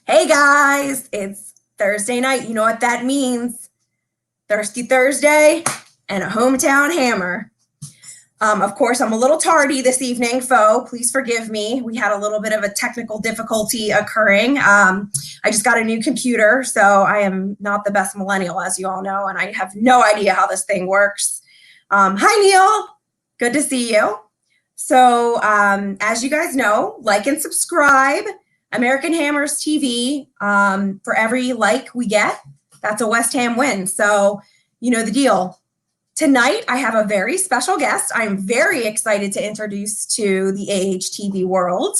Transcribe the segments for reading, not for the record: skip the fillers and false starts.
Hey guys, it's Thursday night. You know what that means? Thirsty Thursday and a hometown hammer. Of course, I'm a little tardy this evening, foe. Please forgive me. We had a little bit of a technical difficulty occurring. I just got a new computer, so I am not the best millennial, as you all know, and I have no idea how this thing works. Hi, Neil. Good to see you. So, as you guys know, like and subscribe. American Hammers TV. For every like we get, that's a West Ham win. So, you know the deal. Tonight, I have a very special guest I'm very excited to introduce to the AHTV world.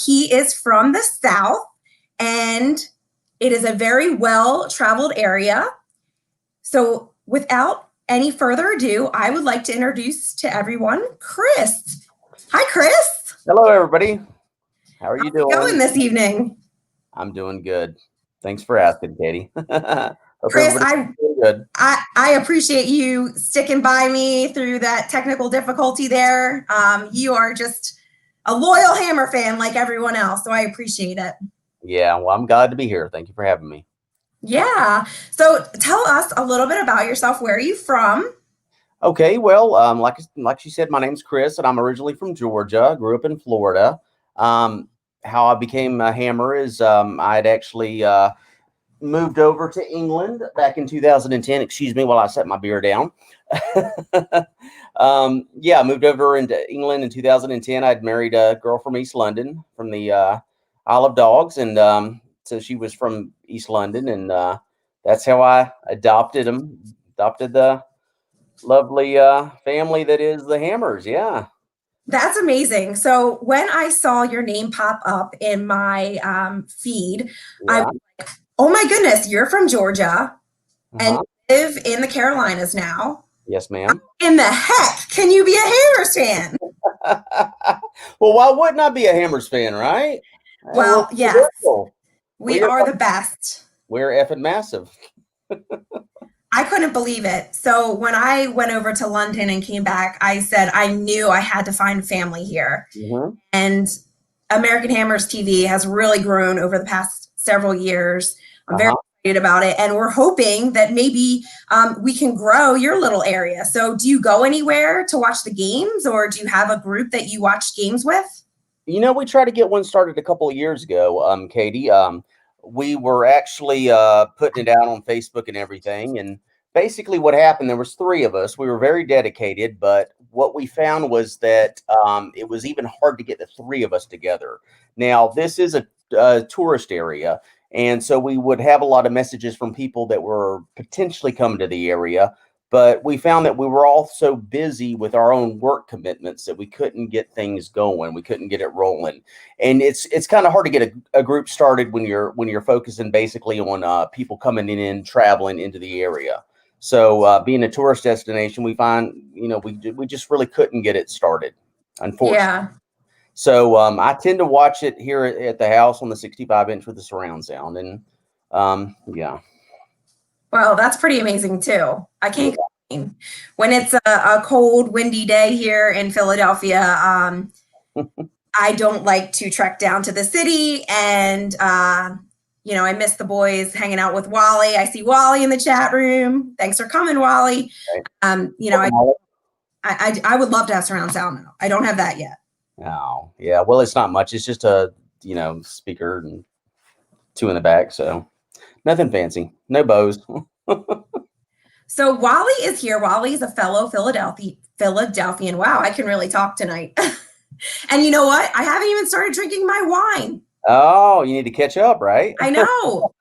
He is from the South, and it is a very well-traveled area. So without any further ado, I would like to introduce to everyone Chris. Hi, Chris. Hello, everybody. How are you doing? How's it going this evening? I'm doing good. Thanks for asking, Katie. Chris, I appreciate you sticking by me through that technical difficulty there. You are just a loyal Hammer fan like everyone else, so I appreciate it. Yeah, well, I'm glad to be here. Thank you for having me. Yeah. So tell us a little bit about yourself. Where are you from? Okay, well, like she said, my name's Chris, and I'm originally from Georgia. Grew up in Florida. How I became a Hammer is I had actually moved over to England back in 2010. Excuse me while I set my beer down. Yeah, I moved over into England in 2010. I'd married a girl from East London, from the Isle of Dogs, and so she was from East London, and that's how I adopted the lovely family that is the Hammers. Yeah. That's amazing. So when I saw your name pop up in my feed, I was like, oh my goodness, you're from Georgia and you live in the Carolinas now. Yes, ma'am. In the heck can you be a Hammers fan? Well, why wouldn't I be a Hammers fan, right? Well, yes. We are the best. We're effing massive. I couldn't believe it. So when I went over to London and came back, I said I knew I had to find family here. And American Hammers TV has really grown over the past several years. I'm very excited about it. And we're hoping that maybe we can grow your little area. So do you go anywhere to watch the games, or do you have a group that you watch games with? You know, we tried to get one started a couple of years ago, Katie. We were actually putting it out on Facebook and everything. And basically what happened, there was 3 of us. We were very dedicated, but what we found was that it was even hard to get the 3 of us together. Now, this is a tourist area, and so we would have a lot of messages from people that were potentially coming to the area. But we found that we were all so busy with our own work commitments that we couldn't get things going. We couldn't get it rolling. And it's kind of hard to get a group started when you're focusing basically on people coming in and traveling into the area. So being a tourist destination, we find, you know, we just really couldn't get it started, unfortunately. Yeah. So I tend to watch it here at the house on the 65-inch with the surround sound. And yeah. Well, that's pretty amazing too. I can't complain. When it's a cold, windy day here in Philadelphia, I don't like to trek down to the city, and you know, I miss the boys hanging out with Wally. I see Wally in the chat room. Thanks for coming, Wally. You know, I would love to have surround sound now. I don't have that yet. Oh, yeah. Well, it's not much. It's just a, you know, speaker and 2 in the back. So nothing fancy. No Bose. So Wally is here. Wally is a fellow Philadelphian. Wow, I can really talk tonight. And you know what? I haven't even started drinking my wine. Oh, you need to catch up, right? I know.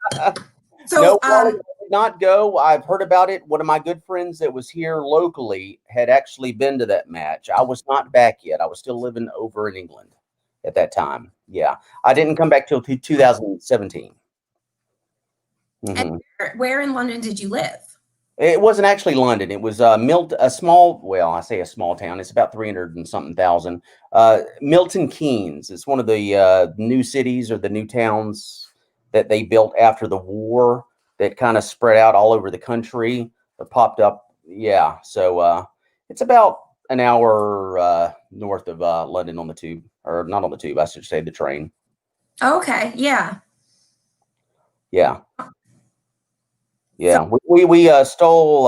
So no, Wally did not go. I've heard about it. One of my good friends that was here locally had actually been to that match. I was not back yet. I was still living over in England at that time. Yeah. I didn't come back till 2017. And where in London did you live? It wasn't actually London. It was a small, well, I say a small town. It's about 300 and something thousand. Milton Keynes. It's one of the new cities or the new towns that they built after the war that kind of spread out all over the country or popped up. Yeah. So it's about an hour north of London on the tube, or not on the tube, I should say the train. Okay. Yeah. Yeah. So, Yeah. We stole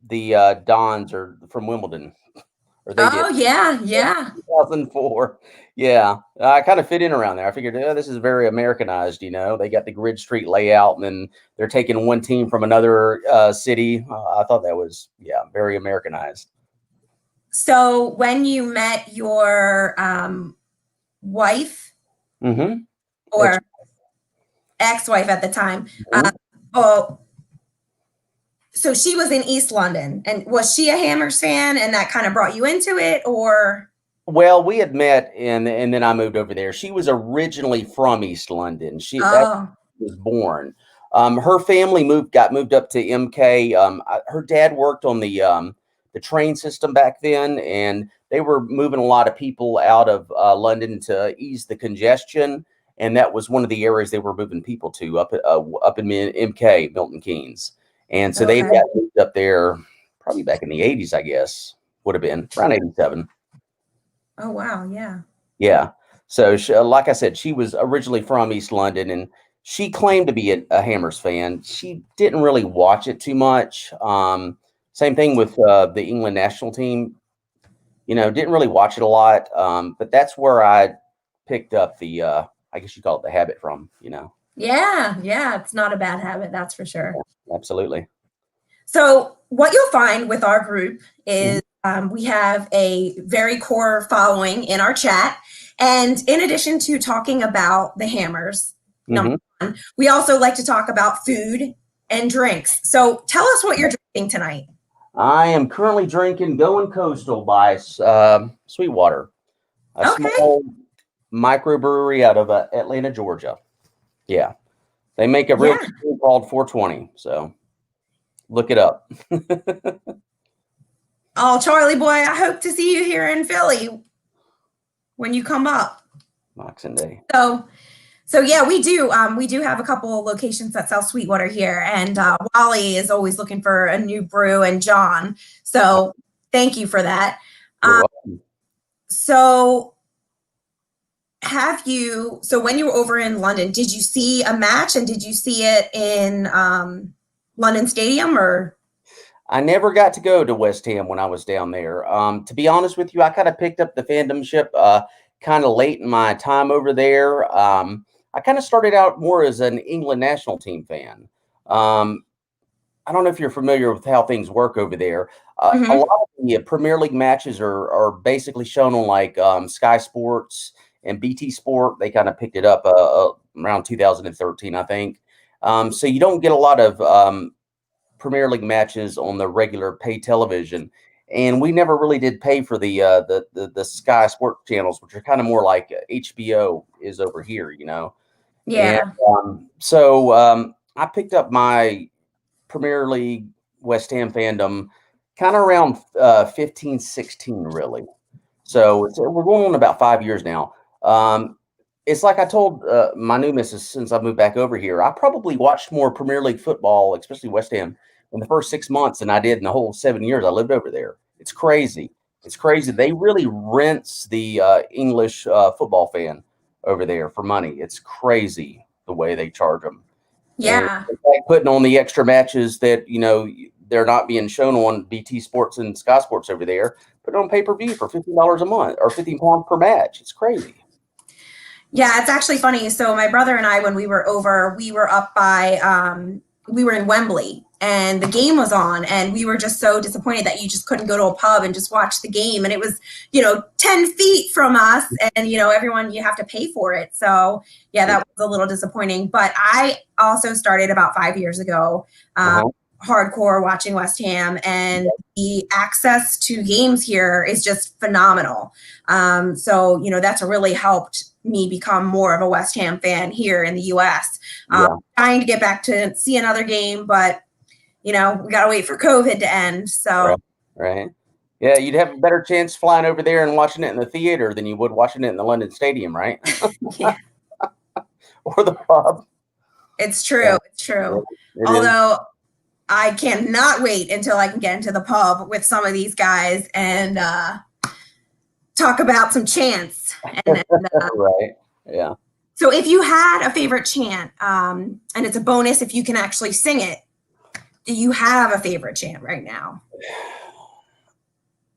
the Dons or from Wimbledon, or they did. oh yeah, yeah. 2004. Yeah, I kind of fit in around there. I figured, oh, this is very Americanized. They got the grid street layout, and then they're taking one team from another city. I thought that was, yeah, very Americanized. So when you met your wife Mm-hmm. or ex-wife at the time, Mhm. oh, so she was in East London, and was she a Hammers fan, and that kind of brought you into it, or? Well, we had met, and then I moved over there. She was originally from East London. That Oh, was born. Her family got moved up to MK. Her dad worked on the train system back then, and they were moving a lot of people out of London to ease the congestion, and that was one of the areas they were moving people to up in MK, Milton Keynes. And so they okay. got moved up there probably back in the 80s, I guess. Would have been around 87. Oh wow, yeah. Yeah. So, like I said, she was originally from East London, and she claimed to be a Hammers fan. She didn't really watch it too much. Same thing with the England national team. Didn't really watch it a lot. But that's where I picked up I guess you call it the habit from. Yeah, yeah, it's not a bad habit, that's for sure. Yeah, absolutely. So what you'll find with our group Mhm. is we have a very core following in our chat. And in addition to talking about the Hammers, number Mhm. one, we also like to talk about food and drinks. So tell us what you're drinking tonight. I am currently drinking Going Coastal by Sweetwater, a Okay. small microbrewery out of Atlanta, Georgia. Yeah. They make a real Yeah. thing called 420, so look it up. Oh, Charlie boy, I hope to see you here in Philly when you come up. Boxing Day. So yeah, we do. We do have a couple of locations that sell Sweetwater here, and Wally is always looking for a new brew, and John. So thank you for that. You're Um, welcome. so so when you were over in London, did you see a match, and did you see it in London Stadium, or? I never got to go to West Ham when I was down there. To be honest with you, I kind of picked up the fandomship kind of late in my time over there. I kind of started out more as an England national team fan. Um, I don't know if you're familiar with how things work over there. A Mhm. lot of the Premier League matches are basically shown on like Sky Sports and BT Sport. They kind of picked it up around 2013, I think. So you don't get a lot of Premier League matches on the regular pay television, and we never really did pay for the Sky Sports channels, which are kind of more like HBO is over here. And Yeah. I picked up my Premier League West Ham fandom kind of around 15, 16, really. So we're going on about 5 years now. It's like I told my new missus since I moved back over here, I probably watched more Premier League football, especially West Ham, in the first 6 months than I did in the whole 7 years I lived over there. It's crazy. It's crazy. They really rinse the English football fan over there for money. It's crazy the way they charge them. And Yeah. it's like putting on the extra matches that, they're not being shown on BT Sports and Sky Sports over there. Put it on pay-per-view for $15 a month or £15 per match. It's crazy. Yeah, it's actually funny. So my brother and I, when we were over, we were up by we were in Wembley, and the game was on, and we were just so disappointed that you just couldn't go to a pub and just watch the game. And it was, 10 feet from us, and everyone, you have to pay for it. So yeah, Yeah. that was a little disappointing. But I also started about 5 years ago. Uh-huh. Hardcore watching West Ham, and the access to games here is just phenomenal. So that's really helped me become more of a West Ham fan here in the US. Yeah. Trying to get back to see another game, but we got to wait for COVID to end. So Right. Right. Yeah, you'd have a better chance flying over there and watching it in the theater than you would watching it in the London Stadium, right? yeah, Or the pub. it's true. Yeah, It's true. it is. Although I cannot wait until I can get into the pub with some of these guys and talk about some chants. And Right. Yeah. So if you had a favorite chant, and it's a bonus if you can actually sing it, do you have a favorite chant right now?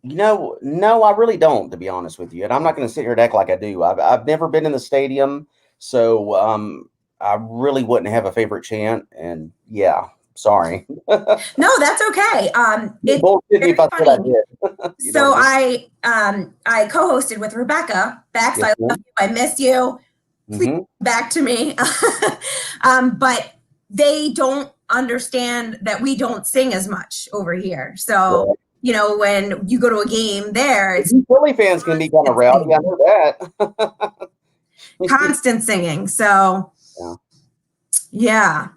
No, I really don't, to be honest with you. And I'm not going to sit here and act like I do. I've never been in the stadium, so I really wouldn't have a favorite chant. And yeah, sorry. No, that's okay. It's Bullshit me very if I said I funny. did. So I co-hosted with Rebecca. Bex, Yes, I ma'am. love you. I miss you. Please Mm-hmm. come back to me. But they don't understand that we don't sing as much over here. So, Right. when you go to a game there, it's You Philly fans can be kind of rowdy. I know that. constant singing. So, Yeah. yeah.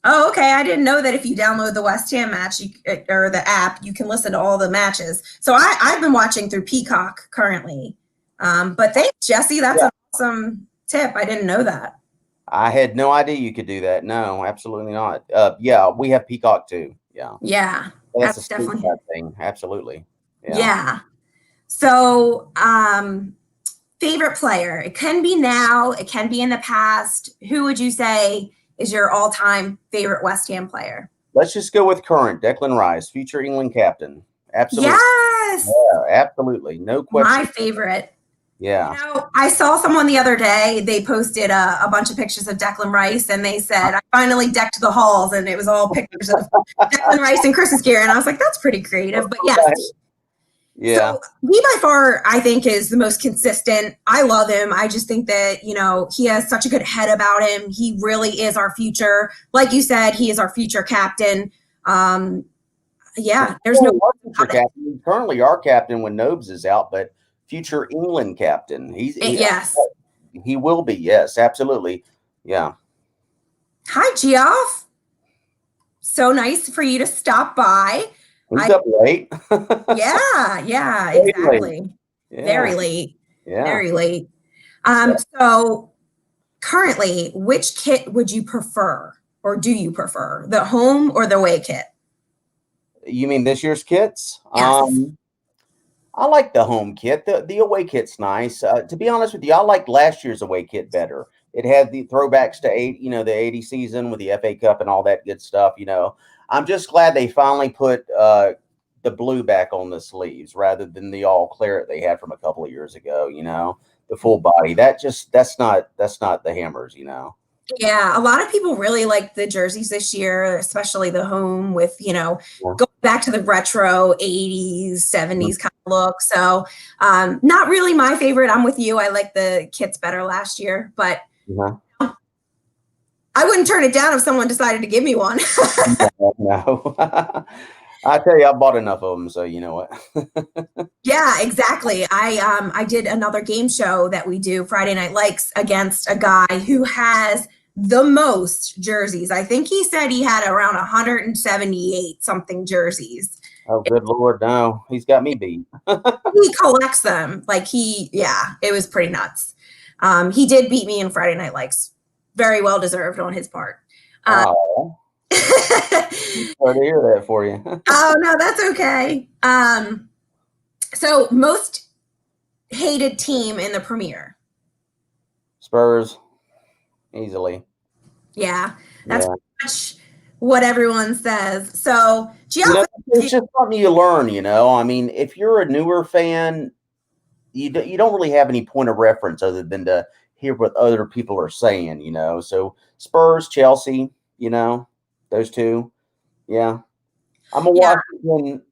Oh, okay. I didn't know that if you download the West Ham match or the app, you can listen to all the matches. So I've been watching through Peacock currently. But thanks, Jesse. That's Yeah. an awesome tip. I didn't know that. I had no idea you could do that. No, absolutely not. Yeah, we have Peacock too. Yeah. Yeah, That's a that's state definitely, thing. Absolutely. Yeah. yeah. So, favorite player. It can be now, it can be in the past. Who would you say is your all-time favorite West Ham player? Let's just go with current Declan Rice, future England captain. Absolutely. Yes, Yeah, absolutely. No my question. favorite. Yeah. I saw someone the other day, they posted a bunch of pictures of Declan Rice and they said, I finally decked the halls, and it was all pictures of Declan Rice and Christmas gear. And I was like, that's pretty creative. But yes. Right. Yeah. So he by far, I think, is the most consistent. I love him. I just think that, he has such a good head about him. He really is our future. Like you said, he is our future captain. Yeah, there's no future captain. He's currently our captain when Nobes is out, but future England captain. yes. He will be. Yes, absolutely. Yeah. Hi, Geoff. So nice for you to stop by. He's up late. Yeah, Very exactly. late. Yeah. Very late. Yeah. Very late. So currently, which kit would you prefer, or do you prefer, the home or the away kit? You mean this year's kits? Yes. I like the home kit. The away kit's nice. To be honest with you, I liked last year's away kit better. It had the throwbacks to the 80 season with the FA Cup and all that good stuff. I'm just glad they finally put the blue back on the sleeves rather than the all claret they had from a couple of years ago. The full body. That's not the Hammers. Yeah, a lot of people really like the jerseys this year, especially the home with, Yeah. going back to the retro 80s, 70s kind of look. So, not really my favorite. I'm with you. I like the kits better last year, but I wouldn't turn it down if someone decided to give me one. No. I tell you, I bought enough of them, so you know what. Yeah, exactly. I did another game show that we do, Friday Night Likes, against a guy who has the most jerseys. I think he said he had around 178 something jerseys. Oh, good Lord, no. He's got me beat. He collects them. It was pretty nuts. He did beat me in Friday Night Likes. Very well deserved on his part. Oh. Sorry to hear that for you. Oh, no, that's okay. So most hated team in the Premier. Spurs, easily. Yeah, that's pretty much what everyone says. So, it's just something you learn, I mean, if you're a newer fan, you don't really have any point of reference other than to hear what other people are saying, So Spurs, Chelsea, those two. Yeah. I'm a Washington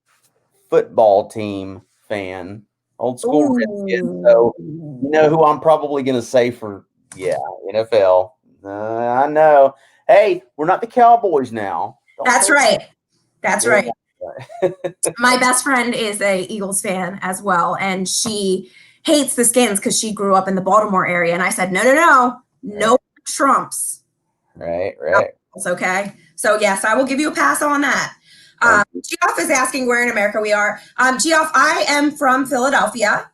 football team fan, old school Redskins. So you know who I'm probably going to say for, NFL. I know. Hey, we're not the Cowboys now. That's right. That's right. My best friend is a Eagles fan as well, and she hates the Skins because she grew up in the Baltimore area. And I said, no Trumps. Right. It's okay. So yes, I will give you a pass on that. Geoff is asking where in America we are. Geoff, I am from Philadelphia,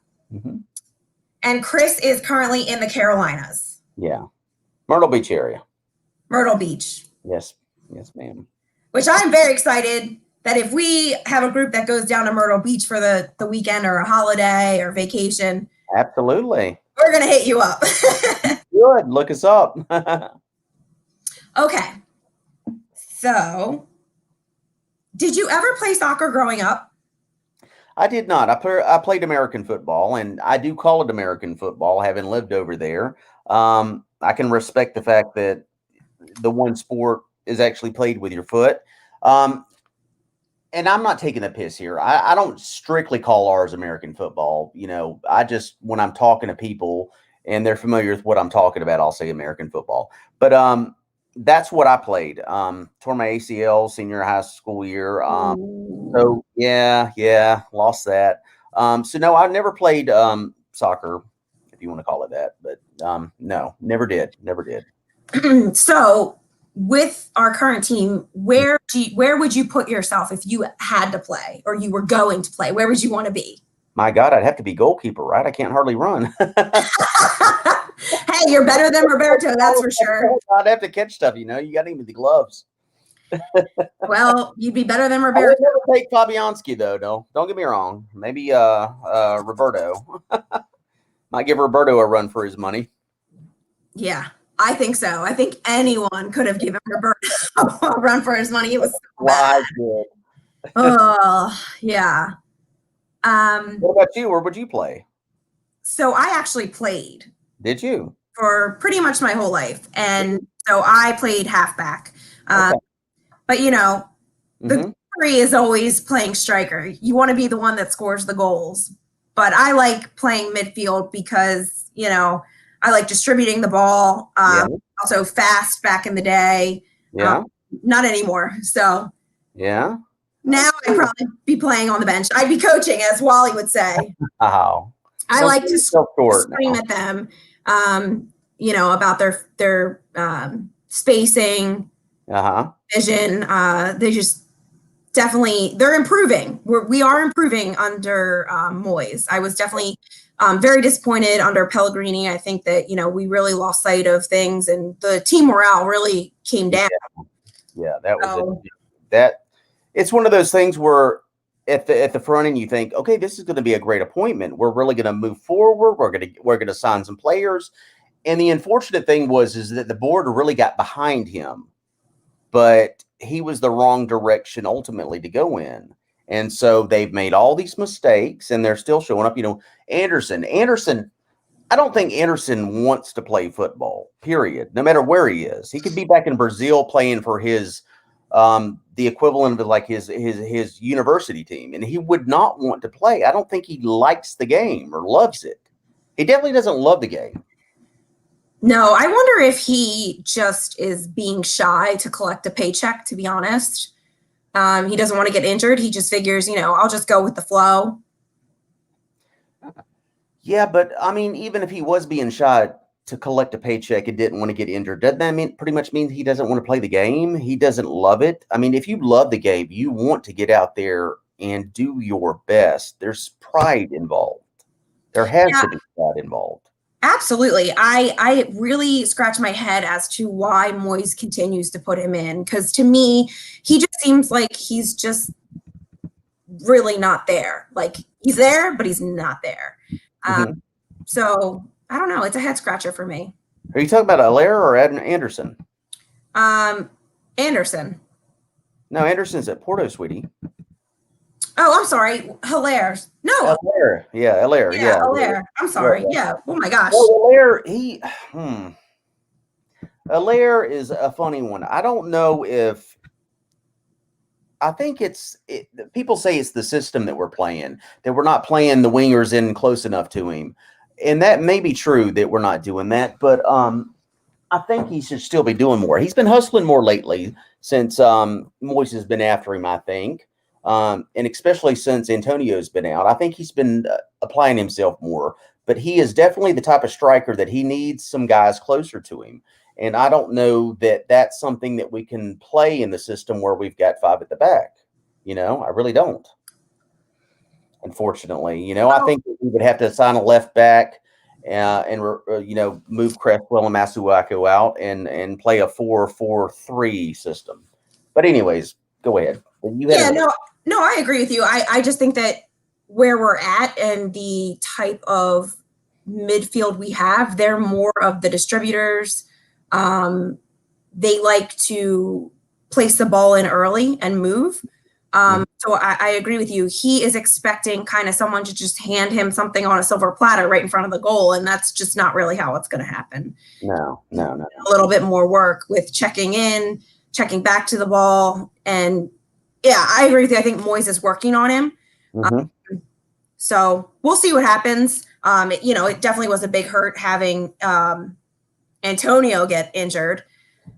and Chris is currently in the Carolinas. Yeah, Myrtle Beach area. Myrtle Beach. Yes, ma'am. Which I'm very excited that if we have a group that goes down to Myrtle Beach for the weekend or a holiday or vacation. Absolutely. We're going to hit you up. Good. Look us up. Okay. So, did you ever play soccer growing up? I did not. I played American football, and I do call it American football, having lived over there. I can respect the fact that the one sport is actually played with your foot. Um, and I'm not taking a piss here. I don't strictly call ours American football. I just, when I'm talking to people and they're familiar with what I'm talking about, I'll say American football. But that's what I played. Tore my ACL senior high school year. So yeah, lost that. So no, I never played soccer, if you want to call it that. But no, never did. So, with our current team, where would you put yourself if you had to play or you were going to play? Where would you want to be? My God, I'd have to be goalkeeper, right? I can't hardly run. Hey, you're better than Roberto, that's for sure. I'd have to catch stuff, you got to need the gloves. Well, you'd be better than I Roberto. would never take Fabianski, though. No, don't get me wrong. Maybe Roberto. Might give Roberto a run for his money. Yeah, I think so. I think anyone could have given Roberto a run for his money. It was so bad. Oh, yeah. What about you? Where would you play? So I actually played. Did you? For pretty much my whole life. And so I played halfback. Okay. But, the glory is always playing striker. You want to be the one that scores the goals. But I like playing midfield because, I like distributing the ball. Also fast back in the day. Yeah. Not anymore. So yeah. Now I'd probably be playing on the bench. I'd be coaching, as Wally would say. Oh. I like to scream at them, about their spacing, vision. They just definitely, they're improving. We are improving under Moyes. I was definitely very disappointed under Pellegrini. I think that, we really lost sight of things and the team morale really came down. Yeah, that was it. It's one of those things where at the front end you think, okay, this is going to be a great appointment. We're really going to move forward. We're going to sign some players. And the unfortunate thing is that the board really got behind him, but he was the wrong direction ultimately to go in. And so they've made all these mistakes and they're still showing up. Anderson, I don't think Anderson wants to play football, period, no matter where he is. He could be back in Brazil playing for his the equivalent of like his university team, and he would not want to play. I don't think he likes the game or loves it. He definitely doesn't love the game. No, I wonder if he just is being shy to collect a paycheck, to be honest. He doesn't want to get injured. He just figures, I'll just go with the flow. Yeah, but I mean, even if he was being shy to collect a paycheck and didn't want to get injured, doesn't that pretty much mean he doesn't want to play the game? He doesn't love it. I mean, if you love the game, you want to get out there and do your best. There's pride involved. There has to be pride involved. Absolutely. I really scratch my head as to why Moyes continues to put him in, because to me, he just seems like he's just really not there. Like he's there, but he's not there. So I don't know. It's a head scratcher for me. Are you talking about Allaire or Anderson? Anderson. No, Anderson's at Porto, sweetie. Oh, I'm sorry. Hilaire. No. Allaire. Yeah, Allaire. Yeah, Allaire. I'm sorry. Yeah. Oh my gosh. Well, Allaire is a funny one. I don't know if. I think people say it's the system that we're playing, that we're not playing the wingers in close enough to him. And that may be true that we're not doing that, but I think he should still be doing more. He's been hustling more lately since Moyes has been after him, I think, and especially since Antonio's been out. I think he's been applying himself more, but he is definitely the type of striker that he needs some guys closer to him. And I don't know that that's something that we can play in the system where we've got five at the back. I really don't. Unfortunately, I think we would have to sign a left back and move Cresswell and Masuaku out and play a 4-4-3 system. But anyways, go ahead. No, I agree with you. I just think that where we're at and the type of midfield we have. They're more of the distributors. They like to place the ball in early and move. So I agree with you. He is expecting kind of someone to just hand him something on a silver platter right in front of the goal, and that's just not really how it's going to happen. No. A little bit more work with checking in, checking back to the ball, and yeah, I agree with you. I think Moyes is working on him. So we'll see what happens. It definitely was a big hurt having Antonio get injured.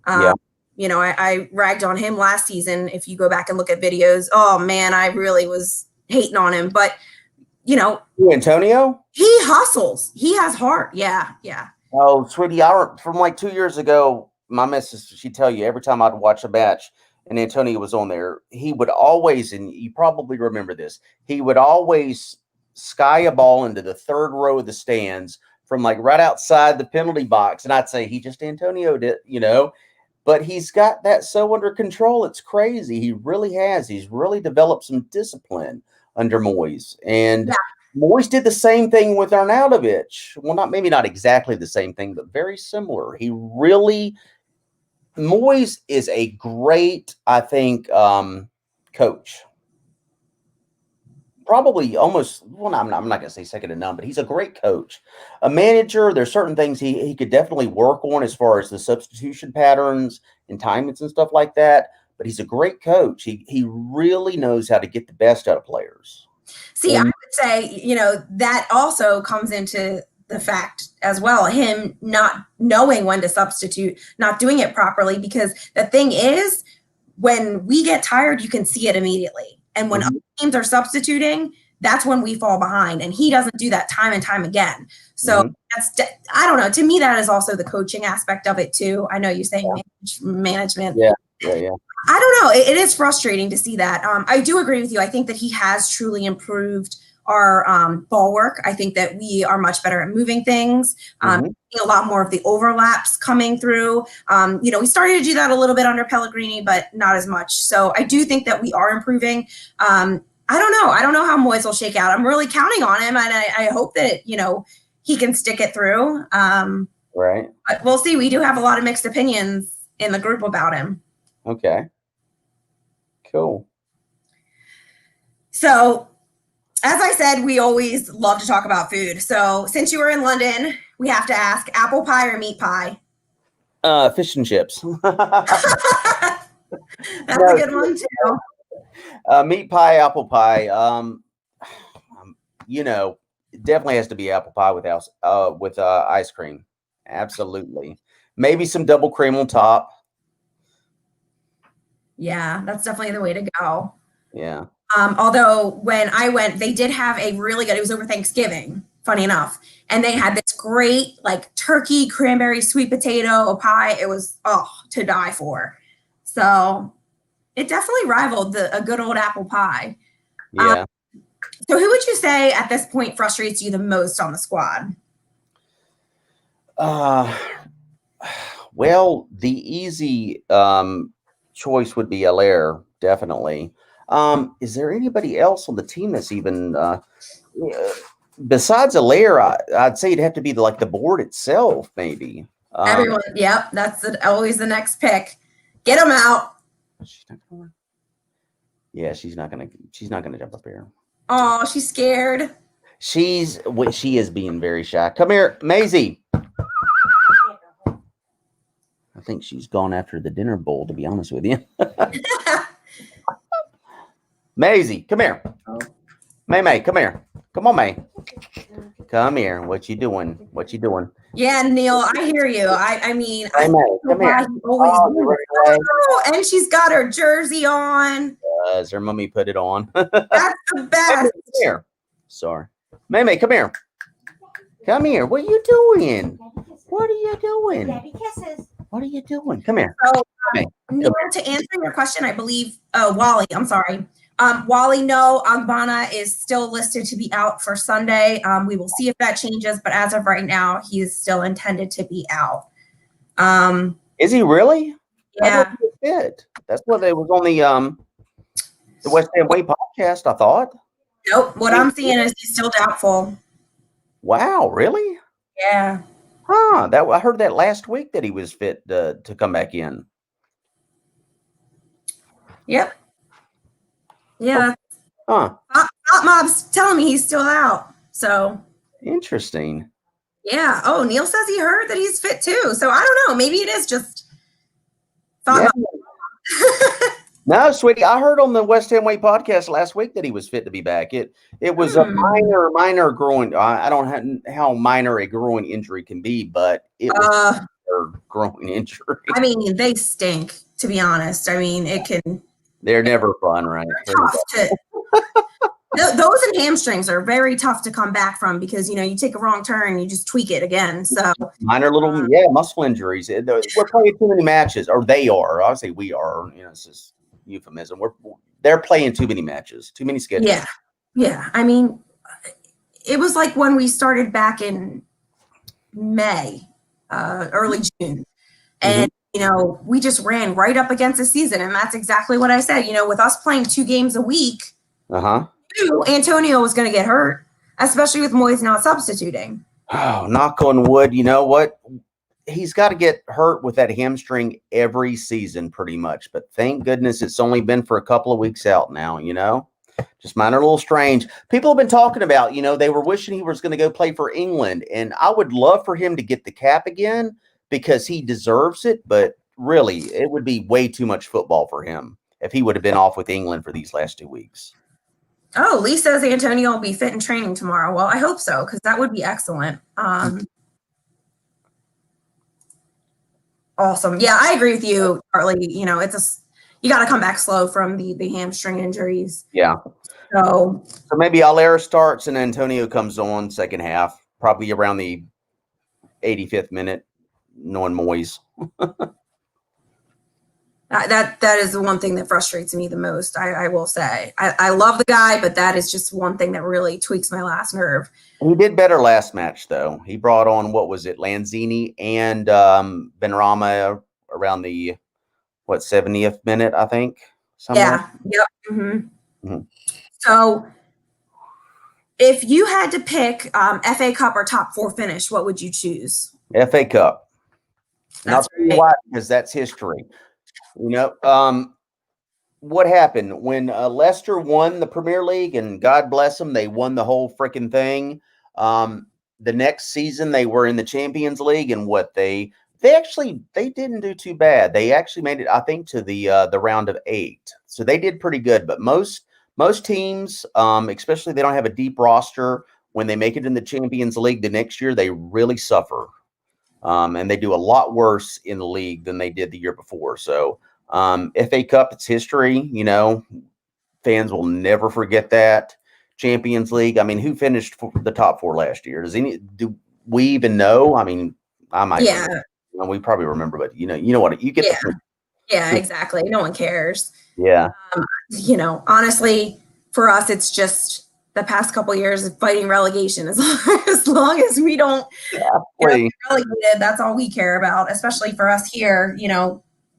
I ragged on him last season. If you go back and look at videos, oh man, I really was hating on him. But Antonio, he hustles. He has heart. Yeah. Oh, sweetie, from like 2 years ago, my missus, she'd tell you every time I'd watch a match and Antonio was on there, he would always, and you probably remember this, he would always sky a ball into the third row of the stands from like right outside the penalty box. And I'd say he just Antonio'd it, but he's got that so under control. It's crazy. He really has. He's really developed some discipline under Moyes. And Moyes did the same thing with Arnautovic. Well, maybe not exactly the same thing, but very similar. Moyes is a great, I think, coach. Probably almost, well, I'm not going to say second to none, but he's a great coach. A manager, there's certain things he could definitely work on as far as the substitution patterns and timings and stuff like that. But he's a great coach. He really knows how to get the best out of players. See, I would say, that also comes into the fact as well, him not knowing when to substitute, not doing it properly, because the thing is, when we get tired, you can see it immediately. And when other teams are substituting, that's when we fall behind. And he doesn't do that time and time again. So I don't know. To me, that is also the coaching aspect of it too. I know you're saying management. Yeah. I don't know. It is frustrating to see that. I do agree with you. I think that he has truly improved our ball work. I think that we are much better at moving things. A lot more of the overlaps coming through. We started to do that a little bit under Pellegrini, but not as much. So I do think that we are improving. I don't know. I don't know how Moyes will shake out. I'm really counting on him, and I hope that, he can stick it through. Right. But we'll see. We do have a lot of mixed opinions in the group about him. Okay. Cool. So, as I said, we always love to talk about food. So since you were in London, we have to ask, apple pie or meat pie? Fish and chips. That's a good one too. Meat pie, apple pie. It definitely has to be apple pie with ice cream. Absolutely. Maybe some double cream on top. Yeah, that's definitely the way to go. Yeah. Although when I went, they did have a really good, it was over Thanksgiving, funny enough. And they had this great like turkey, cranberry, sweet potato pie. It was, to die for. So it definitely rivaled a good old apple pie. Yeah. So who would you say at this point frustrates you the most on the squad? Well, the easy choice would be Allaire, definitely. Is there anybody else on the team that's even besides Allaire? I'd say it'd have to be like the board itself, maybe. Everyone, yep, that's always the next pick. Get them out. Yeah, she's not gonna jump up here. Oh, she's scared. She is being very shy. Come here, Maisie. I think she's gone after the dinner bowl, to be honest with you. Maisie, come here. May, come here. Come on, May. Come here. What you doing? Yeah, Neil, I hear you. I mean, May, come here. And she's got her jersey on. Does her mommy put it on? That's the best. Come here. Sorry. May, come here. Come here. What are you doing? What are you doing? Daddy kisses. What are you doing? Come here. So, Neil, to answer your question, I believe, Wally, I'm sorry. Wally, no, Agbana is still listed to be out for Sunday. We will see if that changes, but as of right now, he is still intended to be out. Is he really? Yeah. That's what it was on the West Ham Way podcast, I thought. Nope. What I'm seeing is he's still doubtful. Wow, really? Yeah. Huh? That I heard that last week that he was fit to come back in. Yep. Yeah. Huh? Hot Mob's telling me he's still out. So Interesting. yeah. Oh, Neil says he heard that he's fit too. So I don't know. Maybe it is just thought Yeah. Mob. No, sweetie, I heard on the West Ham Way podcast last week that he was fit to be back. It was a minor groin. I don't know how minor a groin injury can be, but it was a groin injury. I mean, they stink, to be honest. I mean, it can. They're never fun, right? Tough to. Those and hamstrings are very tough to come back from because you take a wrong turn, you just tweak it again. So minor little muscle injuries. We're playing too many matches, or they are. I would say we are. It's just euphemism. They're playing too many matches, too many schedules. Yeah. I mean, it was like when we started back in May, early June, and we just ran right up against the season, and that's exactly what I said. With us playing 2 games a week, Antonio was going to get hurt, especially with Moyes not substituting. Oh, knock on wood. You know what? He's got to get hurt with that hamstring every season pretty much. But thank goodness it's only been for a couple of weeks out now, Just minor little strange. People have been talking about, they were wishing he was going to go play for England. And I would love for him to get the cap again because he deserves it. But really, it would be way too much football for him if he would have been off with England for these last 2 weeks. Oh, Lee says Antonio will be fit in training tomorrow. Well, I hope so, because that would be excellent. Awesome. Yeah, I agree with you, Charlie. You got to come back slow from the hamstring injuries. Yeah. So maybe Alera starts and Antonio comes on second half, probably around the 85th minute, knowing Moyes. That is the one thing that frustrates me the most. I will say I love the guy, but that is just one thing that really tweaks my last nerve. He did better last match, though. He brought on, what was it, Lanzini and Benrahma around the 70th minute, I think. Somewhere. Yeah. Yep. Mm-hmm. So, if you had to pick FA Cup or top 4 finish, what would you choose? FA Cup. That's right. Why? Because that's history. What happened when Leicester won the Premier League, and God bless them, they won the whole freaking thing. The next season they were in the Champions League, and they didn't do too bad. They actually made it, I think, to the round of 8. So they did pretty good. But most teams, especially if they don't have a deep roster, when they make it in the Champions League the next year, they really suffer. And they do a lot worse in the league than they did the year before. So FA Cup, it's history. Fans will never forget that. Champions League. I mean, who finished the top 4 last year? Do we even know? I mean, I might. Yeah. We probably remember, but you know what? You get the point. Yeah, exactly. No one cares. Yeah. Honestly, for us, it's just the past couple of years of fighting relegation. As long as we don't get relegated, that's all we care about. Especially for us here,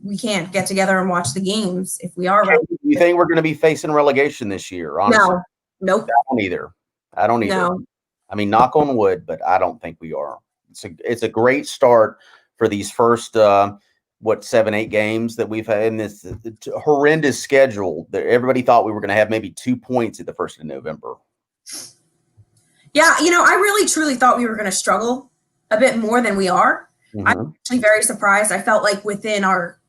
we can't get together and watch the games if we are relegated. You think we're going to be facing relegation this year? Honestly, no, nope. I don't either. No. I mean, knock on wood, but I don't think we are. It's a great start for these first 7-8 games that we've had in this horrendous schedule. Everybody thought we were going to have maybe 2 points at the 1st of November. Yeah, I really truly thought we were going to struggle a bit more than we are. Mm-hmm. I'm actually very surprised. I felt like within our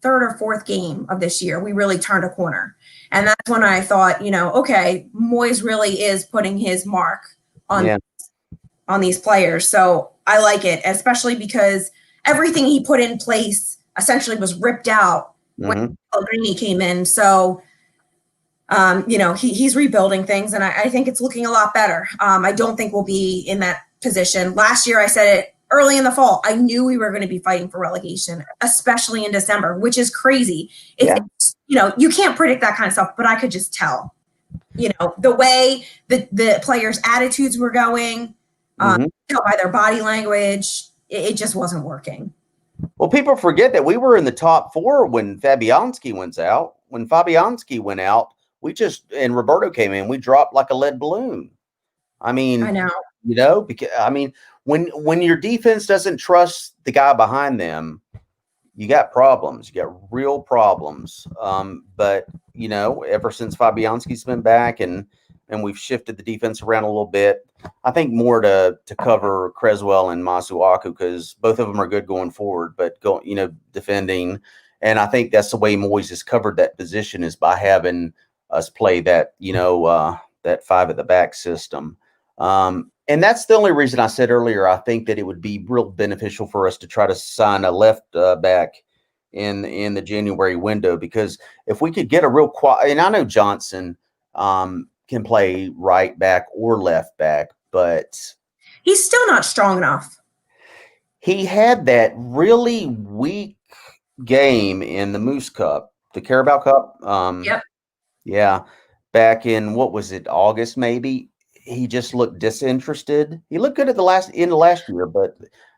3rd or 4th game of this year, we really turned a corner. And that's when I thought, okay, Moyes really is putting his mark on these players. So I like it, especially because everything he put in place essentially was ripped out when Pellegrini came in. So, he's rebuilding things, and I think it's looking a lot better. I don't think we'll be in that position. Last year, I said it early in the fall. I knew we were going to be fighting for relegation, especially in December, which is crazy. It's, you can't predict that kind of stuff, but I could just tell, the way the players' attitudes were going, by their body language, it just wasn't working. Well, people forget that we were in the top 4 when Fabianski went out. When Fabianski went out, and Roberto came in, we dropped like a lead balloon. I mean, I know. Because I mean, when your defense doesn't trust the guy behind them, you got problems. You got real problems. But ever since Fabianski's been back and we've shifted the defense around a little bit, I think more to cover Creswell and Masuaku, because both of them are good going forward, but defending. And I think that's the way Moyes has covered that position, is by having us play that that 5 at the back system. And that's the only reason I said earlier, I think that it would be real beneficial for us to try to sign a left back in the January window, because if we could get a real and I know Johnson can play right back or left back, but he's still not strong enough. He had that really weak game in the Moose Cup, the Carabao Cup. Yep. Yeah. Back in, what was it, August maybe? He just looked disinterested. He looked good at the end of last year, but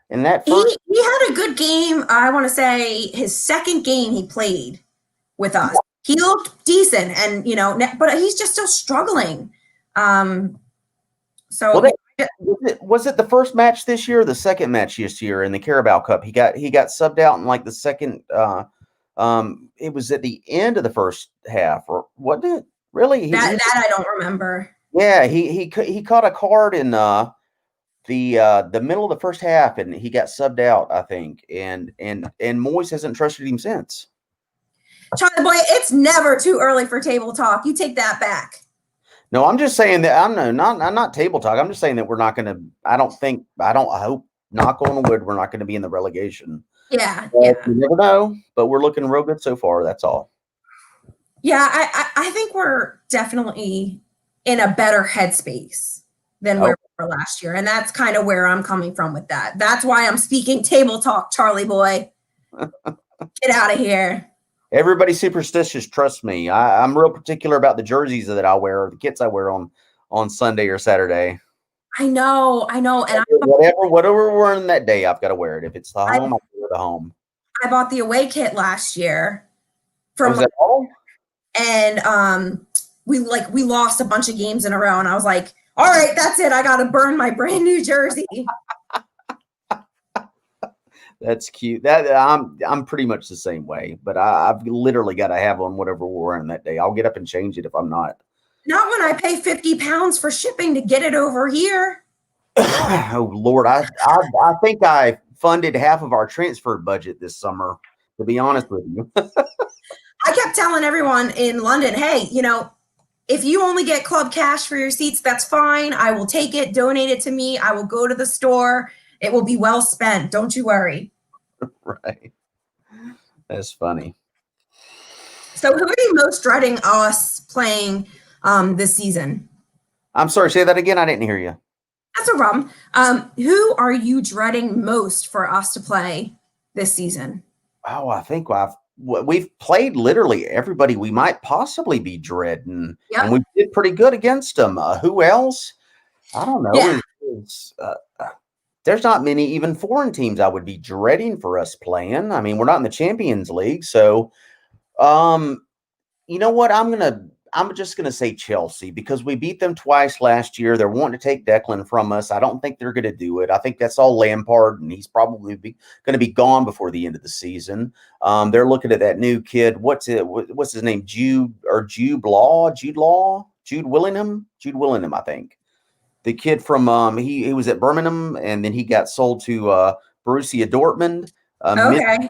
in that first, he had a good game. I want to say his second game he played with us. He looked decent, and but he's just still struggling. So was it the first match this year or the second match this year in the Carabao Cup? He got subbed out in like the second. It was at the end of the first half, or wasn't it? Really? That I don't remember. Yeah, he caught a card in the middle of the first half, and he got subbed out, I think. And Moyes hasn't trusted him since. Charlie boy, it's never too early for table talk. You take that back. No, I'm just saying that I'm not table talk. I'm just saying that we're not going to. I hope, knock on wood, we're not going to be in the relegation. Yeah. You never know, but we're looking real good so far. That's all. Yeah, I think we're definitely in a better headspace than where we were last year. And that's kind of where I'm coming from with that. That's why I'm speaking table talk, Charlie boy. Get out of here. Everybody's superstitious, trust me. I'm real particular about the jerseys that I wear, or the kits I wear on Sunday or Saturday. I know. And whatever we're wearing that day, I've got to wear it. If it's the home, I'll wear the home. I bought the away kit last year. Was that all? And we lost a bunch of games in a row, and I was like, all right, that's it. I got to burn my brand new jersey. That's cute. That I'm pretty much the same way, but I've literally got to have on whatever we're wearing that day. I'll get up and change it if I'm not. Not when I pay £50 for shipping to get it over here. Oh Lord, I think I funded half of our transfer budget this summer, to be honest with you. I kept telling everyone in London, hey, if you only get club cash for your seats, that's fine. I will take it, donate it to me. I will go to the store. It will be well spent. Don't you worry. Right. That's funny. So who are you most dreading us playing this season? I'm sorry, say that again. I didn't hear you. That's no problem. Who are you dreading most for us to play this season? Oh, I think we've played literally everybody we might possibly be dreading. Yep. And we did pretty good against them. Who else? I don't know. Yeah. There's not many even foreign teams I would be dreading for us playing. I mean, we're not in the Champions League. So, you know what? I'm just going to say Chelsea, because we beat them twice last year. They're wanting to take Declan from us. I don't think they're going to do it. I think that's all Lampard, and he's probably going to be gone before the end of the season. They're looking at that new kid. What's his name? Jude Willingham, I think. The kid from he was at Birmingham, and then he got sold to Borussia Dortmund. Okay.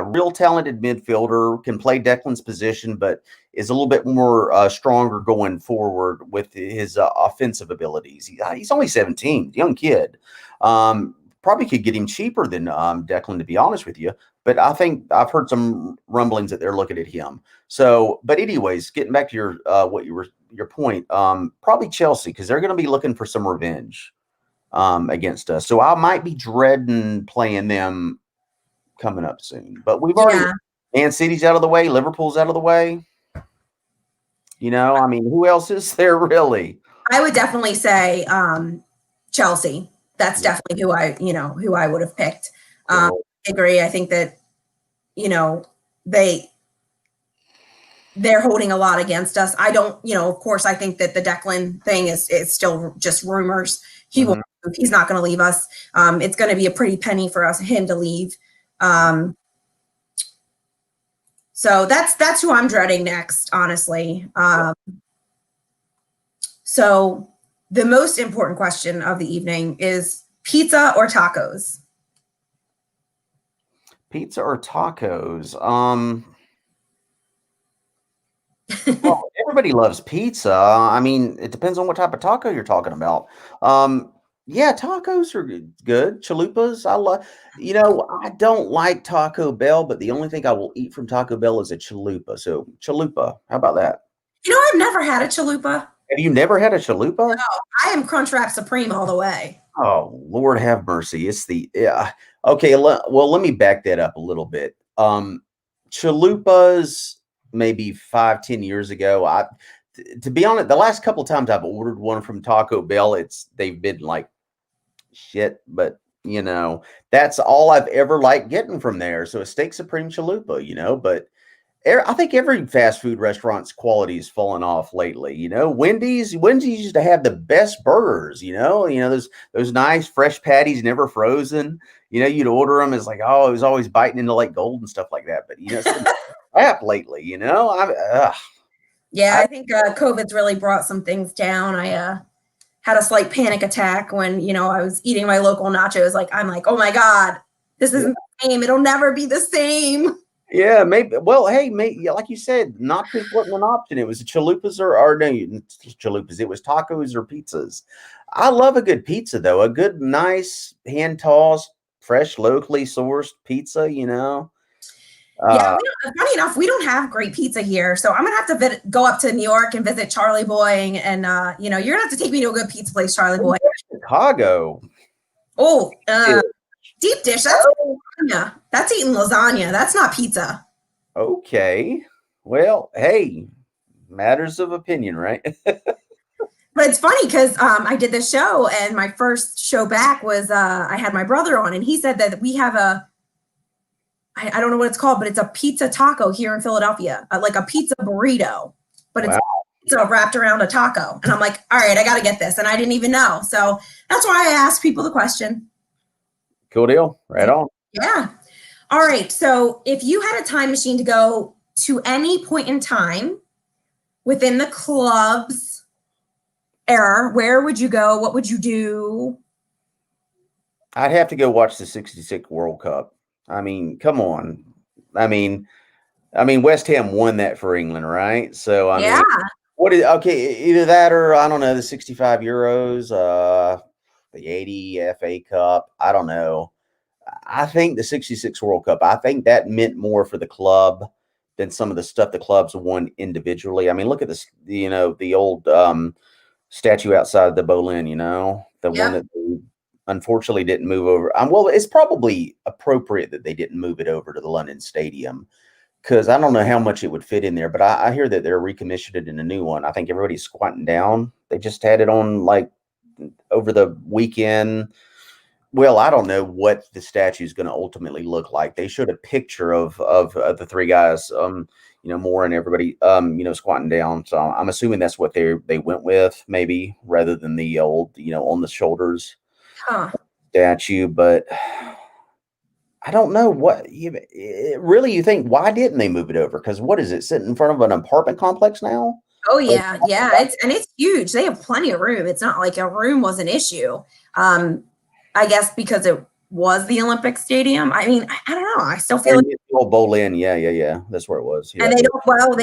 Real talented midfielder, can play Declan's position, but is a little bit more stronger going forward with his offensive abilities. He's only 17, young kid. Probably could get him cheaper than Declan, to be honest with you. But I think I've heard some rumblings that they're looking at him. So, but anyways, getting back to your point, probably Chelsea, because they're going to be looking for some revenge against us. So I might be dreading playing them coming up soon. But we've already Man City's out of the way, Liverpool's out of the way. I mean, who else is there really? I would definitely say Chelsea. That's definitely who I would have picked. I agree. I think that they're holding a lot against us. I don't, of course, I think that the Declan thing is still just rumors. He will move. He's not going to leave us. It's going to be a pretty penny for him to leave. So that's who I'm dreading next, honestly. So the most important question of the evening is pizza or tacos? Pizza or tacos? Well, everybody loves pizza. I mean, it depends on what type of taco you're talking about. Yeah, tacos are good. Chalupas, I love. I don't like Taco Bell, but the only thing I will eat from Taco Bell is a chalupa. So chalupa, how about that? I've never had a chalupa. Have you never had a chalupa? No, I am Crunchwrap Supreme all the way. Oh, Lord have mercy. Yeah. Okay, well, let me back that up a little bit. Chalupas, maybe 5-10 years ago, to be honest, the last couple of times I've ordered one from Taco Bell, they've been like shit, but that's all I've ever liked getting from there. So a steak supreme chalupa, but I think every fast food restaurant's quality has fallen off lately. Wendy's used to have the best burgers. Those nice fresh patties, never frozen. You'd order them. It's like, oh, it was always biting into like gold and stuff like that. But it's been crap lately. I think COVID's really brought some things down. I had a slight panic attack when I was eating my local nachos. I'm like, oh my god, this isn't the same. It'll never be the same. Yeah, maybe. Well, hey, maybe like you said, nachos wasn't an option. It was chalupas or no, chalupas. It was tacos or pizzas. I love a good pizza though. A good, nice hand tossed, fresh, locally sourced pizza. Funny enough, we don't have great pizza here, so I'm gonna have to go up to New York and visit Charlie Boy, and you're gonna have to take me to a good pizza place, Charlie Boy. Chicago. Oh, deep dish. That's lasagna. That's eating lasagna. That's not pizza. Okay. Well, hey, matters of opinion, right? But it's funny because I did this show, and my first show back was I had my brother on, and he said that we have I don't know what it's called, but it's a pizza taco here in Philadelphia, like a pizza burrito, but it's pizza wrapped around a taco. And I'm like, all right, I got to get this. And I didn't even know. So that's why I asked people the question. Cool deal. Right on. Yeah. All right. So if you had a time machine to go to any point in time within the club's era, where would you go? What would you do? I'd have to go watch the 66 World Cup. I mean, come on. I mean, West Ham won that for England, right? So, I mean, either that or, I don't know, the 65 Euros, the 80 FA Cup. I don't know. I think the 66 World Cup, I think that meant more for the club than some of the stuff the clubs won individually. I mean, look at this, the old statue outside the Boleyn, the one that they unfortunately didn't move over. Well, it's probably appropriate that they didn't move it over to the London Stadium because I don't know how much it would fit in there, but I hear that they're recommissioned it in a new one. I think everybody's squatting down. They just had it on like over the weekend. Well, I don't know what the statue is going to ultimately look like. They showed a picture of the three guys, Moore and everybody, squatting down. So I'm assuming that's what they went with, maybe rather than the old, on the shoulders statue. But I don't know what you think. Why didn't they move it over? Because what is it sitting in front of an apartment complex now? Oh yeah, it's huge. They have plenty of room. It's not like a room was an issue. I guess because it was the Olympic Stadium. I mean, I don't know. I still feel like the old Boleyn. Yeah. That's where it was. Yeah. And they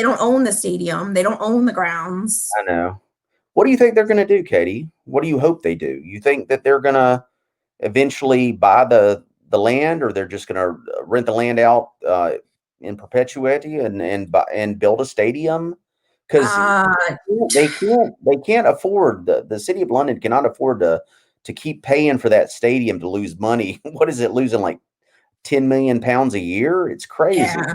don't own the stadium. They don't own the grounds. I know. What do you think they're going to do, Katie? What do you hope they do? You think that they're going to eventually buy the land, or they're just going to rent the land out in perpetuity and build a stadium? Because they can't afford the city of London cannot afford to keep paying for that stadium to lose money. What is it losing, like 10 million pounds a year? It's crazy. Yeah.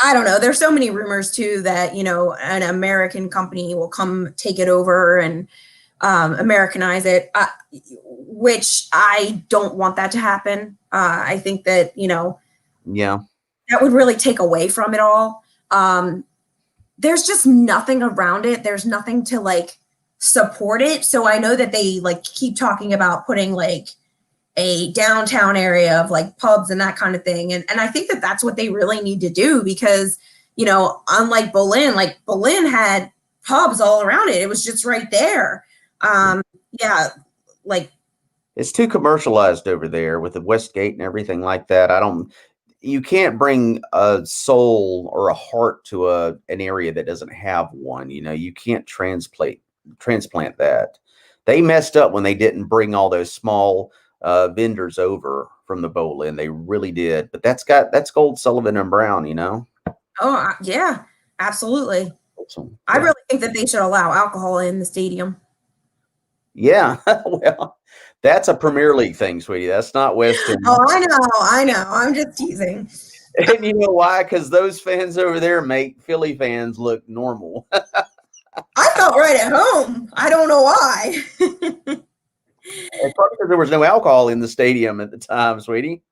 I don't know. There's so many rumors too that, an American company will come take it over and Americanize it, which I don't want that to happen. I think that, that would really take away from it all. There's just nothing around it. There's nothing to support it. So I know that they like keep talking about putting like a downtown area of like pubs and that kind of thing. And I think that that's what they really need to do because, you know, unlike Berlin, like Berlin had pubs all around it. It was just right there. Yeah, like It's too commercialized over there with the Westgate and everything like that. You can't bring a soul or a heart to an area that doesn't have one. You know, you can't transplant that. They messed up when they didn't bring all those small vendors over from the Bolin. They really did. But that's Gold, Sullivan, and Brown, you know? oh yeah, absolutely. Awesome. I Yeah. really think that they should allow alcohol in the stadium. Yeah. Well, that's a Premier League thing, sweetie. That's not Western. Oh, I know. I'm just teasing. And you know why? Because those fans over there make Philly fans look normal. I felt right at home. I don't know why. It's probably because there was no alcohol in the stadium at the time, sweetie.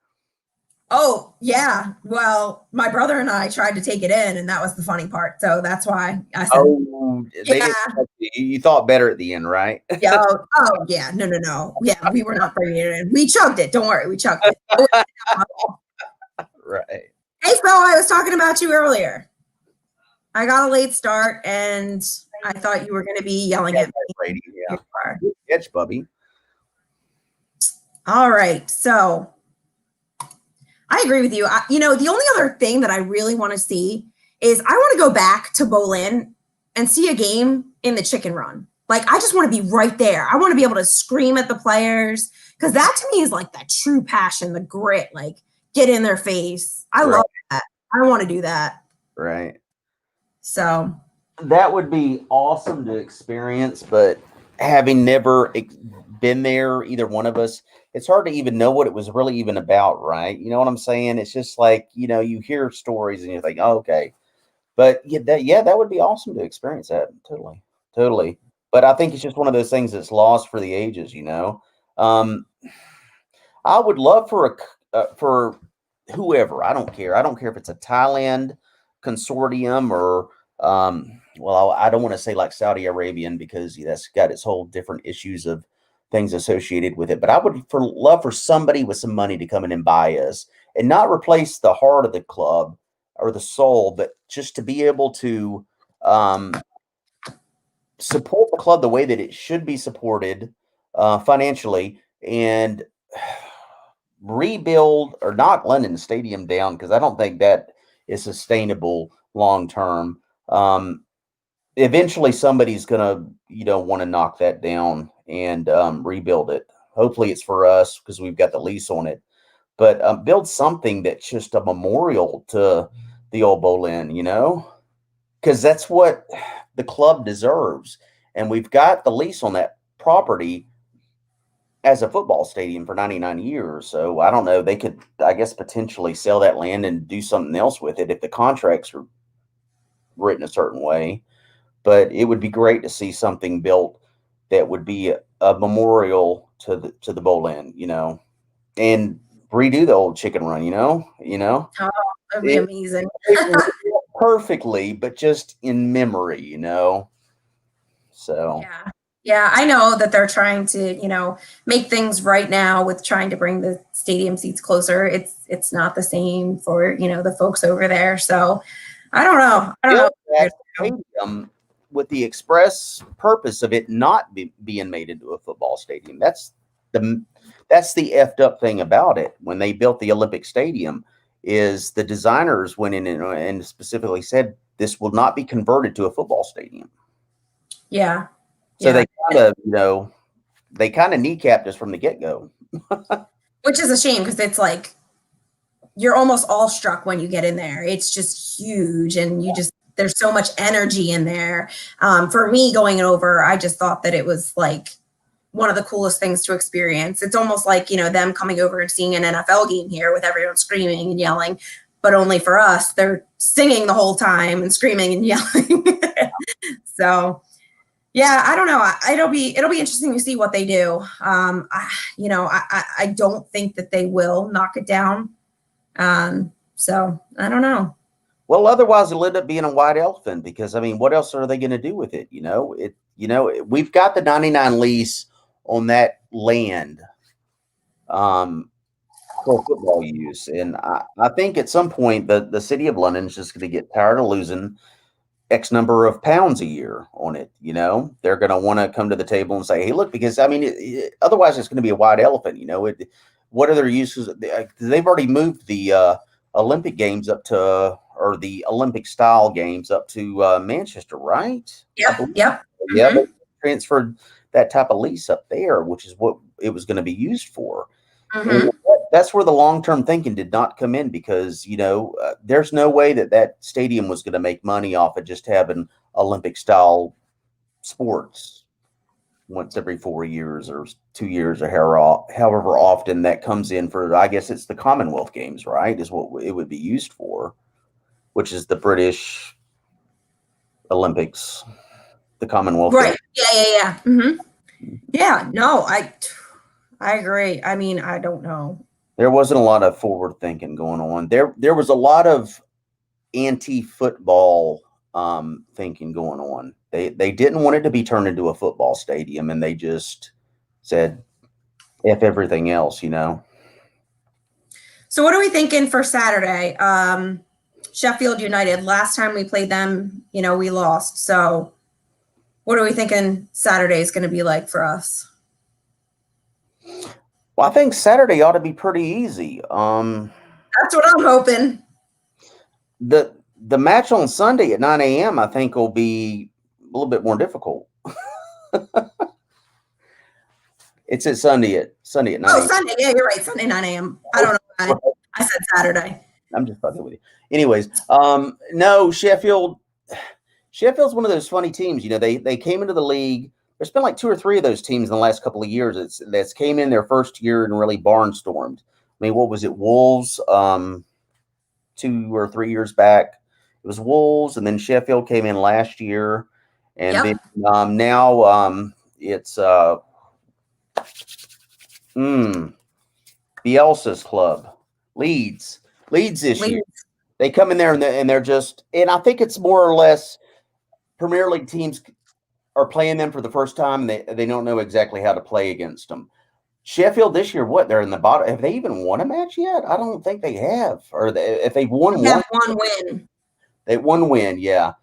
Oh, yeah. Well, my brother and I tried to take it in, and that was the funny part. So that's why I said, They yeah. you thought better at the end, right? Yeah. Oh, yeah. No. Yeah, we were not bringing it in. We chugged it. Don't worry. We chugged it. Right. Hey, Phil, I was talking about you earlier. I got a late start, and I thought you were going to be yelling at me. Yeah. Good catch, Bubby. All right. So I agree with you. You know, the only other thing that I really want to see is I want to go back to Bolin and see a game in the Chicken Run. Like, I just want to be right there. I want to be able to scream at the players because that to me is like that true passion, the grit, like get in their face. I love that. I want to do that. Right. So that would be awesome to experience, but having never been there, either one of us, it's hard to even know what it was really even about, right? You know what I'm saying? It's just like, you know, you hear stories and you think, oh, okay. But that would be awesome to experience that. Totally. But I think it's just one of those things that's lost for the ages, you know? I would love for whoever, I don't care. I don't care if it's a Thailand consortium or, well, I don't want to say like Saudi Arabian because that's got its whole different issues of things associated with it. But I would love for somebody with some money to come in and buy us and not replace the heart of the club or the soul, but just to be able to support the club the way that it should be supported financially and rebuild or knock London Stadium down because I don't think that is sustainable long term. Eventually somebody's gonna, want to knock that down and rebuild it. Hopefully it's for us because we've got the lease on it. But build something that's just a memorial to the old Bolin, because that's what the club deserves. And we've got the lease on that property as a football stadium for 99 years. So I don't know. They could, I guess, potentially sell that land and do something else with it if the contracts are written a certain way. But it would be great to see something built that would be a memorial to the Bolin, and redo the old Chicken Run, Oh, that'd be amazing. Perfectly, but just in memory, So yeah, I know that they're trying to, make things right now with trying to bring the stadium seats closer. It's not the same for, the folks over there. So I don't know. Stadium with the express purpose of it not being made into a football stadium. That's the effed up thing about it. When they built the Olympic Stadium, is the designers went in and specifically said this will not be converted to a football stadium. Yeah. So they kind of kneecapped us from the get-go. Which is a shame because it's like you're almost awestruck when you get in there. It's just huge and there's so much energy in there. For me going over, I just thought that it was like one of the coolest things to experience. It's almost like, them coming over and seeing an NFL game here with everyone screaming and yelling, but only for us, they're singing the whole time and screaming and yelling. So yeah, I don't know. It'll be interesting to see what they do. I don't think that they will knock it down. So I don't know. Well, otherwise it'll end up being a white elephant because what else are they going to do with it? we've got the 99 lease on that land for football use. And I think at some point the city of London is just going to get tired of losing X number of pounds a year on it. They're going to want to come to the table and say, hey, look, because otherwise it's going to be a white elephant. What are their uses? They've already moved the Olympic games up to, or the Olympic style games up to Manchester, right? Yep. Yeah, they transferred that type of lease up there, which is what it was going to be used for. And that's where the long-term thinking did not come in, because, there's no way that stadium was going to make money off of just having Olympic-style sports once every 4 years or 2 years or however often that comes in for, I guess it's the Commonwealth Games, right, is what it would be used for, which is the British Olympics, the Commonwealth Right. Games. Yeah. Mm-hmm. Yeah. No, I agree. I mean, I don't know. There wasn't a lot of forward thinking going on. There was a lot of anti-football thinking going on. They didn't want it to be turned into a football stadium, and they just said F everything else, So what are we thinking for Saturday? Sheffield United. Last time we played them, we lost. So what are we thinking Saturday is going to be like for us? Well, I think Saturday ought to be pretty easy. That's what I'm hoping. The match on Sunday at 9 a.m. I think will be a little bit more difficult. It's at Sunday at 9 a.m. Oh, Sunday. Yeah, you're right. Sunday, 9 a.m. I don't know why I said Saturday. I'm just fucking with you. Anyways, no, Sheffield's one of those funny teams. They came into the league. There's been like 2 or 3 of those teams in the last couple of years that's came in their first year and really barnstormed. I mean, what was it? Wolves, 2 or 3 years back. It was Wolves, and then Sheffield came in last year, and then now it's Bielsa's club, Leeds this year. They come in there and they're just, and I think it's more or less Premier League teams are playing them for the first time. They don't know exactly how to play against them. Sheffield this year, they're in the bottom. Have they even won a match yet? I don't think they have. Or if they've won one win. They one win, yeah.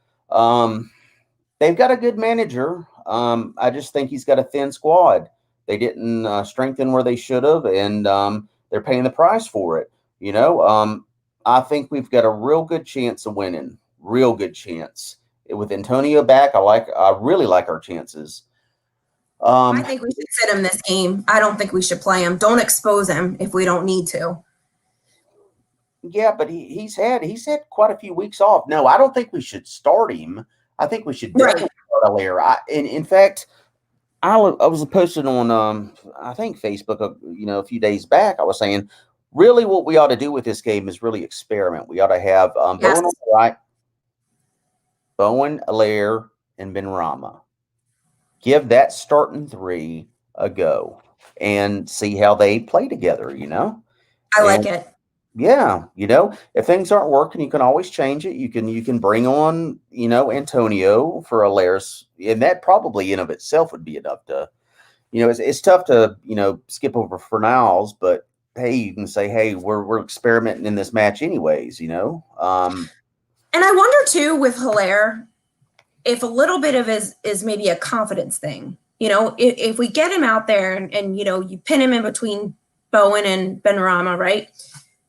They've got a good manager. I just think he's got a thin squad. They didn't strengthen where they should have, and they're paying the price for it. I think we've got a real good chance of winning. Real good chance. With Antonio back, I really like our chances. I think we should sit him this game. I don't think we should play him. Don't expose him if we don't need to. Yeah, but he's had quite a few weeks off. No, I don't think we should start him. I think we should definitely start Allaire. In fact, I was posting on I think Facebook a few days back. I was saying really what we ought to do with this game is really experiment. We ought to have Bowen on the right, Bowen, Allaire, and Benrahma. Give that starting 3 a go and see how they play together, I like it. Yeah, if things aren't working, you can always change it. You can bring on, Antonio for Allaire's, and that probably in of itself would be enough to, it's tough to, skip over Fornals, but hey, you can say, hey, we're experimenting in this match anyways, And I wonder too with Hilaire, if a little bit of is maybe a confidence thing, if we get him out there and you pin him in between Bowen and Benrahma, right?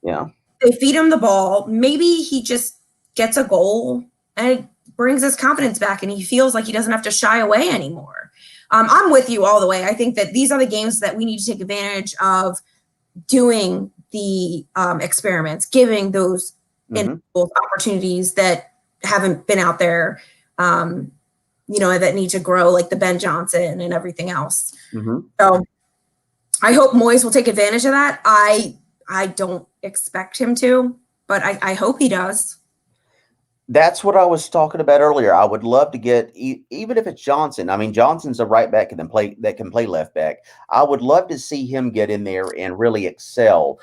Yeah. They feed him the ball. Maybe he just gets a goal and it brings his confidence back and he feels like he doesn't have to shy away anymore. I'm with you all the way. I think that these are the games that we need to take advantage of doing the experiments, giving those opportunities that haven't been out there, that need to grow, like the Ben Johnson and everything else. So I hope Moyes will take advantage of that. I don't expect him to, but I hope he does. That's what I was talking about earlier. I would love to get, even if it's Johnson. I mean, Johnson's a right back that can play left back. I would love to see him get in there and really excel.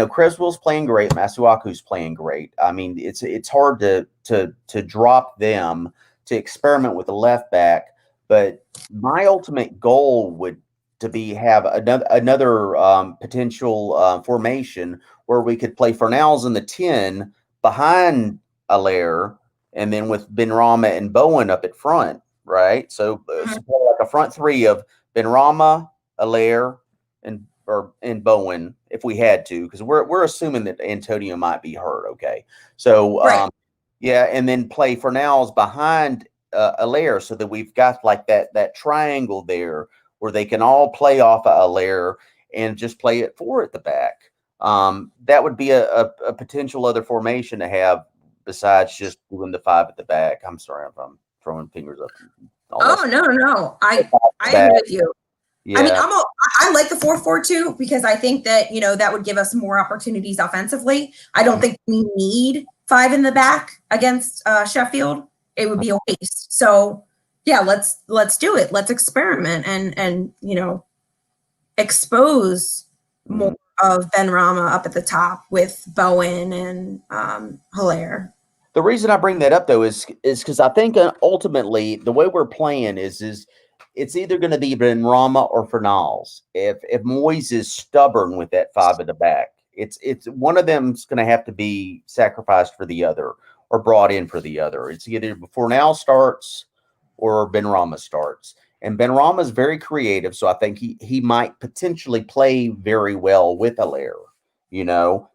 Creswell's playing great. Masuaku's playing great. I mean, it's hard to drop them to experiment with the left back. But my ultimate goal would to be have another potential formation where we could play Fernals in the 10 behind Allaire, and then with Benrahma and Bowen up at front, right? So, so like a front three of Benrahma, Allaire, and Bowen if we had to, because we're assuming that Antonio might be hurt. Okay, so yeah, and then play Fernals behind Allaire, so that we've got like that triangle there where they can all play off of Allaire and just play it 4 at the back. That would be a potential other formation to have besides just doing the 5 at the back. I'm sorry if I'm throwing fingers up. Oh, no. I agree with you. Yeah. I mean, I like the 4-4-2 because I think that, that would give us more opportunities offensively. I don't think we need 5 in the back against Sheffield. It would be a waste. So yeah, let's do it. Let's experiment and expose more of Benrahma up at the top with Bowen and Hilaire. The reason I bring that up though is because I think ultimately the way we're playing is it's either going to be Benrahma or Fernals. If Moyes is stubborn with that 5 at the back, it's one of them's going to have to be sacrificed for the other or brought in for the other. It's either Fernals starts or Benrahma starts. And Benrahma is very creative, so I think he might potentially play very well with Allaire.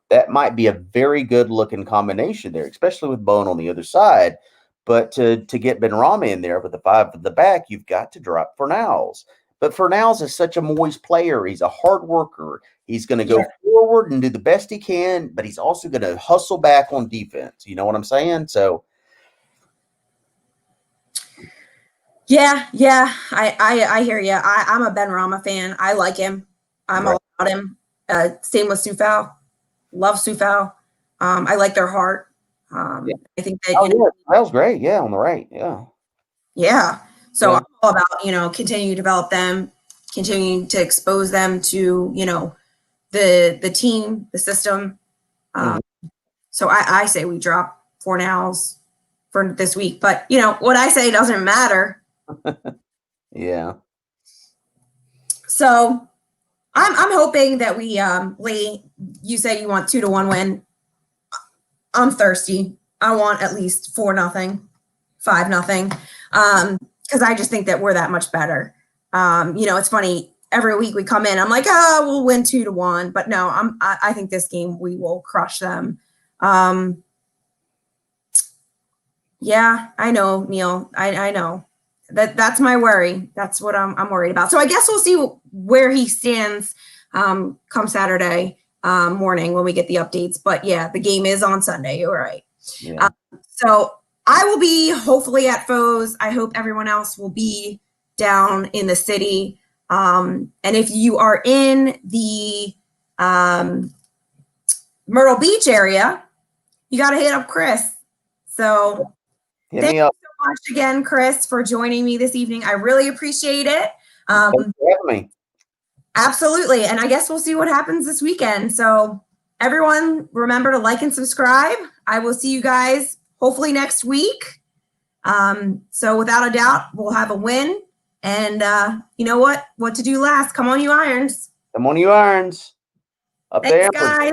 That might be a very good looking combination there, especially with Bowen on the other side. But to get Benrahma in there with the 5 at the back, you've got to drop Fernals. But Fernals is such a Moyes player. He's a hard worker. He's going to go forward and do the best he can, but he's also going to hustle back on defense. You know what I'm saying? So. Yeah, I hear you. I'm a Benrahma fan. I like him. I'm all about him. Same with Soufal. Love Soufal. I like their heart. I think that that was great. Yeah, on the right. Yeah. Yeah. So I'm all about continuing to develop them, continuing to expose them to the team, the system. So I say we drop Fornals for this week, but what I say doesn't matter. Yeah. So I'm hoping that we Lee, you say you want 2-1 win. I'm thirsty. I want at least 4-0, 5-0. Because I just think that we're that much better. It's funny. Every week we come in, I'm like, we'll win 2-1. But no, I think this game we will crush them. Yeah, I know, Neil. I know. That's my worry. That's what I'm worried about. So I guess we'll see where he stands come Saturday morning when we get the updates. But yeah, the game is on Sunday. You're right. Yeah. So I will be hopefully at Foes. I hope everyone else will be down in the city. And if you are in the Myrtle Beach area, you got to hit up Chris. So thank you so much again, Chris, for joining me this evening. I really appreciate it. Thanks for having me. Absolutely. And I guess we'll see what happens this weekend. So everyone, remember to like and subscribe. I will see you guys hopefully next week. So without a doubt, we'll have a win. And you know what to do last. Come on, you Irons. Come on, you Irons. Up there. Thanks, guys.